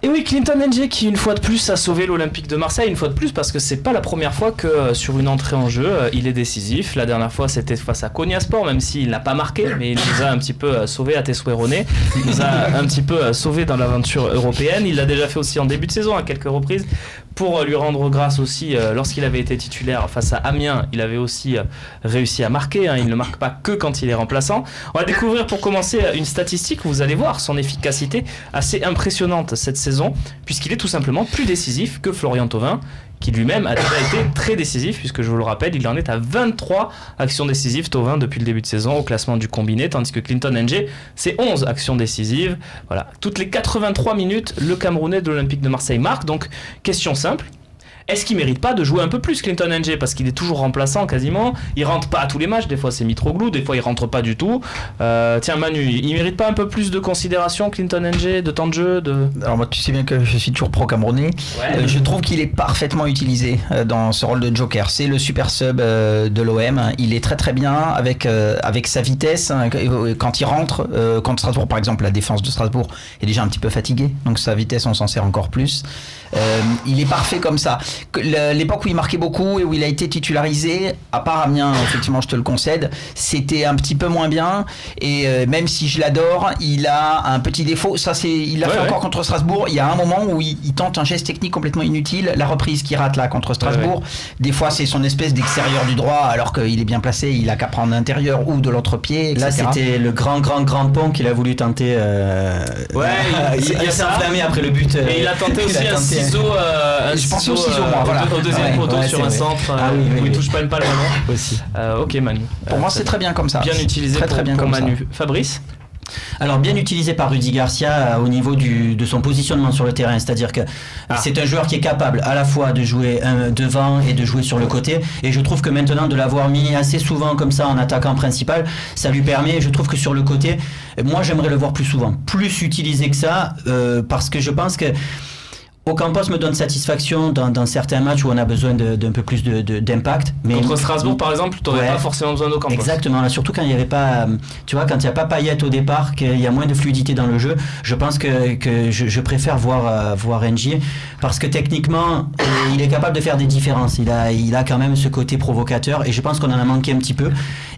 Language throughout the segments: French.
Et oui, Clinton Ng qui une fois de plus a sauvé l'Olympique de Marseille, une fois de plus parce que c'est pas la première fois que sur une entrée en jeu il est décisif. La dernière fois c'était face à Konyaspor, même s'il n'a pas marqué, mais il nous a un petit peu sauvé à Tessuerone, il nous a un petit peu sauvé dans l'aventure européenne. Il l'a déjà fait aussi en début de saison à quelques reprises. Pour lui rendre grâce aussi, lorsqu'il avait été titulaire face à Amiens, il avait aussi réussi à marquer, il ne marque pas que quand il est remplaçant. On va découvrir pour commencer une statistique où vous allez voir son efficacité assez impressionnante cette saison, puisqu'il est tout simplement plus décisif que Florian Thauvin, qui lui-même a déjà été très décisif, puisque je vous le rappelle, il en est à 23 actions décisives, Thauvin, depuis le début de saison, au classement du combiné, tandis que Clinton Ng, c'est 11 actions décisives. Voilà. Toutes les 83 minutes, le Camerounais de l'Olympique de Marseille marque. Donc, question simple. Est-ce qu'il mérite pas de jouer un peu plus Clinton Ng, parce qu'il est toujours remplaçant quasiment, il rentre pas à tous les matchs, des fois c'est Mitroglou, des fois il rentre pas du tout. Tiens Manu, il mérite pas un peu plus de considération Clinton Ng, de temps de jeu Alors moi tu sais bien que je suis toujours pro-camerounais, je trouve qu'il est parfaitement utilisé dans ce rôle de joker, c'est le super sub de l'OM, il est très très bien avec sa vitesse, quand il rentre, contre Strasbourg par exemple, la défense de Strasbourg est déjà un petit peu fatiguée, donc sa vitesse on s'en sert encore plus. Il est parfait comme ça. L'époque où il marquait beaucoup et où il a été titularisé, à part Amiens, effectivement je te le concède, c'était un petit peu moins bien, et même si je l'adore, il a un petit défaut, ça c'est, il l'a fait encore contre Strasbourg, il y a un moment où il tente un geste technique complètement inutile, la reprise qu'il rate là contre Strasbourg, des fois c'est son espèce d'extérieur du droit alors qu'il est bien placé, il a qu'à prendre l'intérieur ou de l'autre pied, etc. Là c'était le grand pont qu'il a voulu tenter, il s'est enflammé après le but. Et il a tenté aussi un ciseau, je pense au ciseau, moi, au deuxième poteau sur un centre où il touche pas une balle vraiment. Aussi. Ok Manu. Pour moi c'est très bien comme ça. Bien utilisé très bien pour comme Manu. ça. Fabrice ? Alors bien utilisé par Rudy Garcia au niveau de son positionnement sur le terrain, c'est-à-dire que c'est un joueur qui est capable à la fois de jouer devant et de jouer sur le côté, et je trouve que maintenant de l'avoir mis assez souvent comme ça en attaquant principal, ça lui permet, je trouve que sur le côté, moi j'aimerais le voir plus souvent, plus utilisé que ça, parce que je pense que Ocampos me donne satisfaction dans certains matchs où on a besoin d'un peu plus d'impact. Mais contre Strasbourg par exemple, tu n'aurais pas forcément besoin d'Ocampos. Exactement, là, surtout quand il n'y avait pas, tu vois, quand il n'y a pas Payet au départ, qu'il y a moins de fluidité dans le jeu, je pense que je préfère voir Ng, parce que techniquement il est capable de faire des différences, il a quand même ce côté provocateur, et je pense qu'on en a manqué un petit peu,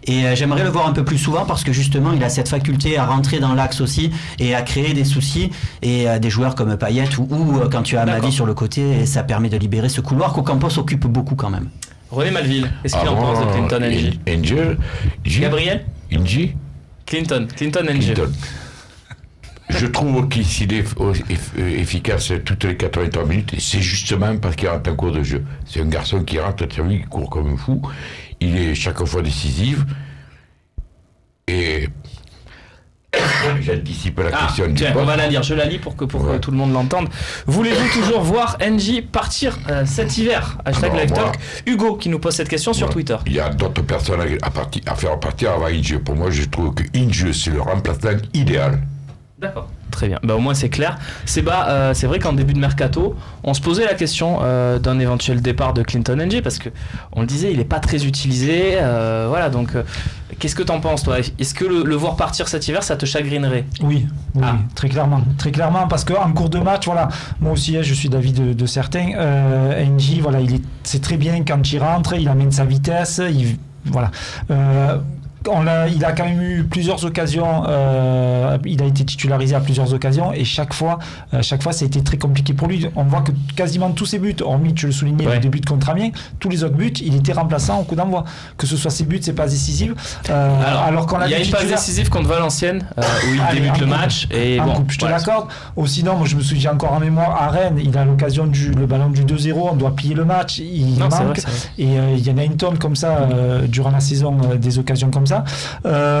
et j'aimerais le voir un peu plus souvent, parce que justement il a cette faculté à rentrer dans l'axe aussi et à créer des soucis, et des joueurs comme Payet ou quand tu as Mavi sur le côté, et ça permet de libérer ce couloir qu'Ocampos occupe beaucoup quand même. René Malville, qu'est-ce qu'il en pense de Clinton Ng? Gabriel Clinton Ng. Je trouve qu'il est efficace toutes les 83 minutes, et c'est justement parce qu'il rentre en cours de jeu. C'est un garçon qui rentre très vite, il court comme un fou, il est chaque fois décisif, et j'anticipe la question. Tiens, on va la lire, je la lis pour que tout le monde l'entende. Voulez-vous toujours voir Ng partir cet hiver? #LiveTalk. Hugo qui nous pose cette question sur Twitter. Il y a d'autres personnes à faire partir avant Ng. Pour moi, je trouve que Ng, c'est le remplaçant idéal. D'accord. Très bien, au moins c'est clair. C'est vrai qu'en début de mercato, on se posait la question d'un éventuel départ de Clinton Ng, parce que on le disait, il n'est pas très utilisé. Voilà, donc qu'est-ce que t'en penses toi? Est-ce que le voir partir cet hiver, ça te chagrinerait? Oui, très clairement, parce qu'en cours de match, voilà, moi aussi je suis d'avis de certains. Ng, voilà, c'est très bien quand il rentre, il amène sa vitesse, voilà. Il a quand même eu plusieurs occasions, il a été titularisé à plusieurs occasions, et chaque fois ça a été très compliqué pour lui. On voit que quasiment tous ses buts, hormis, tu le soulignais, les deux buts contre Amiens, tous les autres buts, il était remplaçant au coup d'envoi. Que ce soit ses buts, ses passes décisives. Alors qu'on il y a une passe décisive contre Valenciennes où il débute le match. Et je te l'accorde. Ou sinon, moi je me souviens encore en mémoire, à Rennes, il a l'occasion le ballon du 2-0, on doit piller le match, il manque. C'est vrai. Et il y en a une tonne comme ça durant la saison, des occasions comme ça.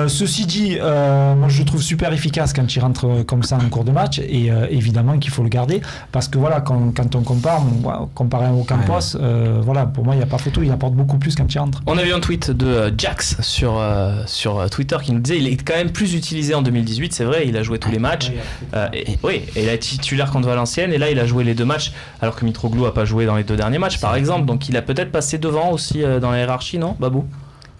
Ceci dit, moi je le trouve super efficace quand il rentre comme ça en cours de match, et évidemment qu'il faut le garder, parce que voilà, quand on compare, comparé à Ocampos, voilà, pour moi il n'y a pas photo, il apporte beaucoup plus quand il rentre. On a vu un tweet de Jax sur Twitter qui nous disait il est quand même plus utilisé en 2018, c'est vrai, il a joué tous les matchs, et il a été titulaire contre Valenciennes, et là il a joué les deux matchs alors que Mitroglou n'a pas joué dans les deux derniers matchs par exemple, donc il a peut-être passé devant aussi dans la hiérarchie, non Babou?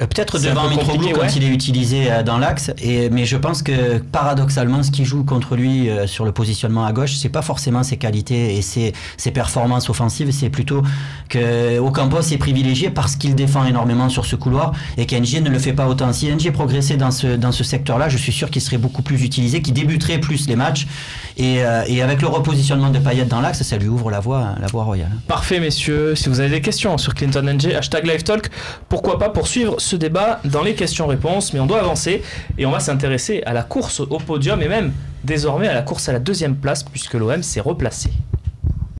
Peut-être C'est devant un peu Mitroglou compliqué, quand ouais. il est utilisé dans l'axe, mais je pense que paradoxalement, ce qui joue contre lui sur le positionnement à gauche, c'est pas forcément ses qualités et ses performances offensives, c'est plutôt que Ocampos est privilégié parce qu'il défend énormément sur ce couloir et qu'Ng ne le fait pas autant. Si Ng progressait dans ce secteur-là, je suis sûr qu'il serait beaucoup plus utilisé, qu'il débuterait plus les matchs et avec le repositionnement de Payet dans l'axe, ça lui ouvre la voie royale. Parfait, messieurs. Si vous avez des questions sur Clinton NG, #LiveTalk, pourquoi pas poursuivre ce débat dans les questions-réponses, mais on doit avancer et on va s'intéresser à la course au podium et même désormais à la course à la 2e place puisque l'OM s'est replacé.